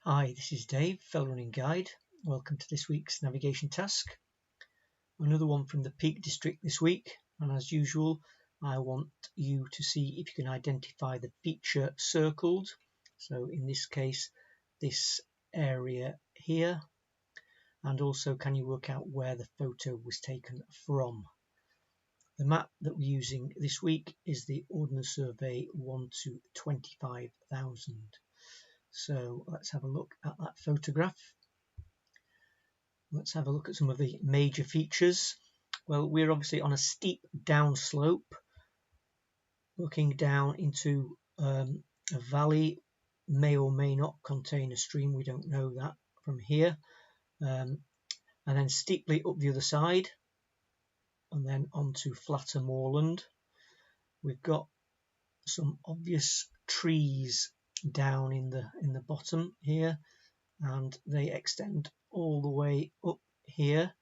Hi, this is Dave, Fell Running Guide. Welcome to this week's navigation task. Another one from the Peak District this week, and as usual I want you to see if you can identify the feature circled. So in this case, this area here, and also can you work out where the photo was taken from. The map that we're using this week is the Ordnance Survey 1 to 25,000. So let's have a look at that photograph. Let's have a look at some of the major features. Well, we're obviously on a steep downslope, looking down into a valley, may or may not contain a stream, we don't know that from here, and then steeply up the other side, and then onto flatter moorland. We've got some obvious trees down in the bottom here, and they extend all the way up here,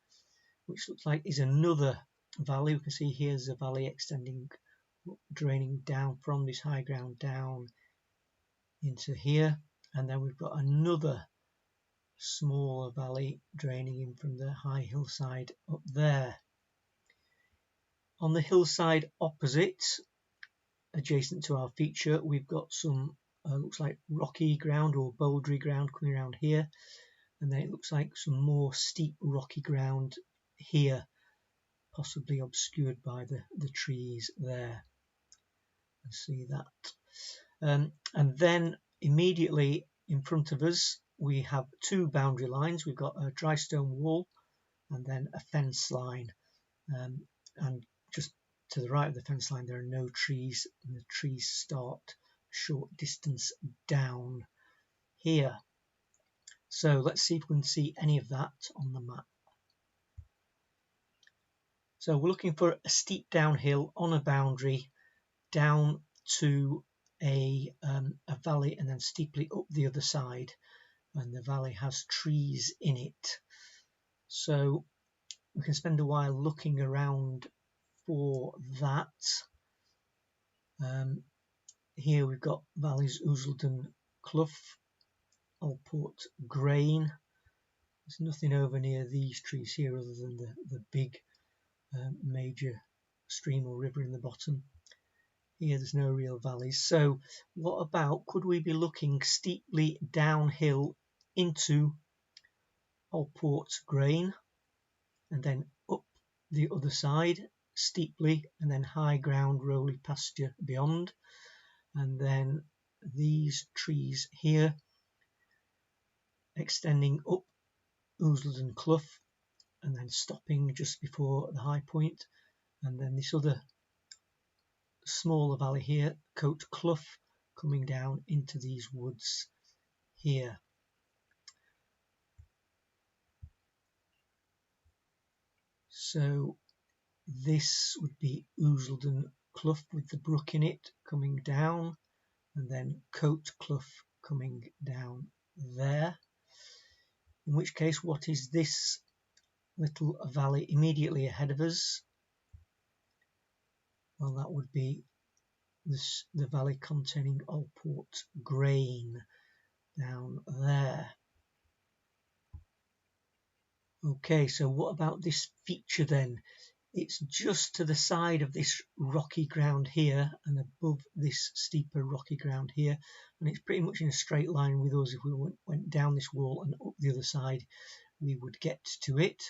which looks like is another valley. We can see here's a valley extending, draining down from this high ground down into here, and then we've got another smaller valley draining in from the high hillside up there. On the hillside opposite, adjacent to our feature, we've got some looks like rocky ground or bouldery ground coming around here, and then it looks like some more steep rocky ground here, possibly obscured by the trees there. See that. And then immediately in front of us we have two boundary lines. We've got a dry stone wall and then a fence line, and just to the right of the fence line there are no trees, and the trees start a short distance down here. So let's see if we can see any of that on the map. So we're looking for a steep downhill on a boundary down to a valley and then steeply up the other side, and the valley has trees in it. So we can spend a while looking around for that. Here we've got valleys Ousildon Clough, Allport Grain. There's nothing over near these trees here other than the big major stream or river in the bottom. Here there's no real valleys. So what about, could we be looking steeply downhill into Allport Grain and then up the other side steeply, and then high ground rolling pasture beyond, and then these trees here extending up Ousildon Clough and then stopping just before the high point, and then this other smaller valley here, Coat Clough, coming down into these woods here. So this would be Ousildon Clough with the brook in it coming down, and then Coat Clough coming down there. In which case, what is this little valley immediately ahead of us? Well, that would be the valley containing Allport Grain down there. Okay, so what about this feature then? It's just to the side of this rocky ground here and above this steeper rocky ground here, and it's pretty much in a straight line with us. If we went down this wall and up the other side, we would get to it.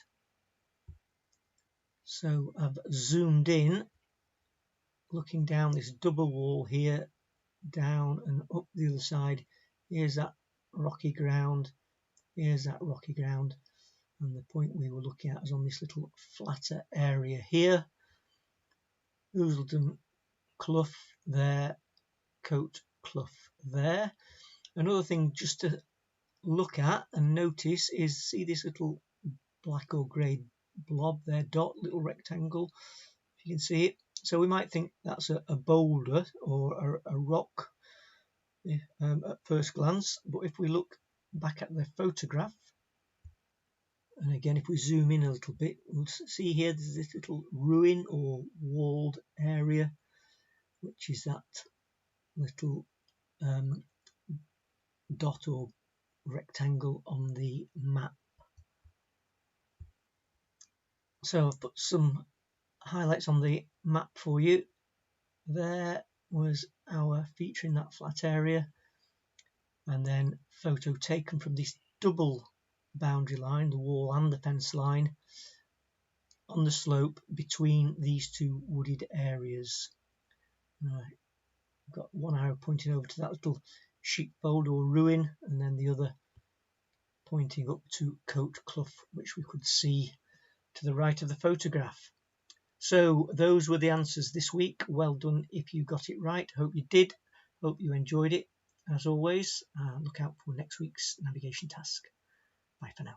So I've zoomed in, looking down this double wall here, down and up the other side. Here's that rocky ground, here's that rocky ground, and the point we were looking at is on this little flatter area here. Ousildon Clough there, Coat Clough there. Another thing just to look at and notice is, see this little black or grey blob there, dot, little rectangle, if you can see it. So we might think that's a boulder or a rock at first glance, but if we look back at the photograph, and again if we zoom in a little bit, we'll see here there's this little ruin or walled area, which is that little dot or rectangle on the map. So I've put some highlights on the map for you. There was our feature in that flat area, and then photo taken from this double boundary line, the wall and the fence line, on the slope between these two wooded areas. I've got one arrow pointing over to that little sheepfold or ruin, and then the other pointing up to Coat Clough, which we could see to the right of the photograph. So those were the answers this week. Well done if you got it right. Hope you did. Hope you enjoyed it. As always, look out for next week's navigation task. Bye for now.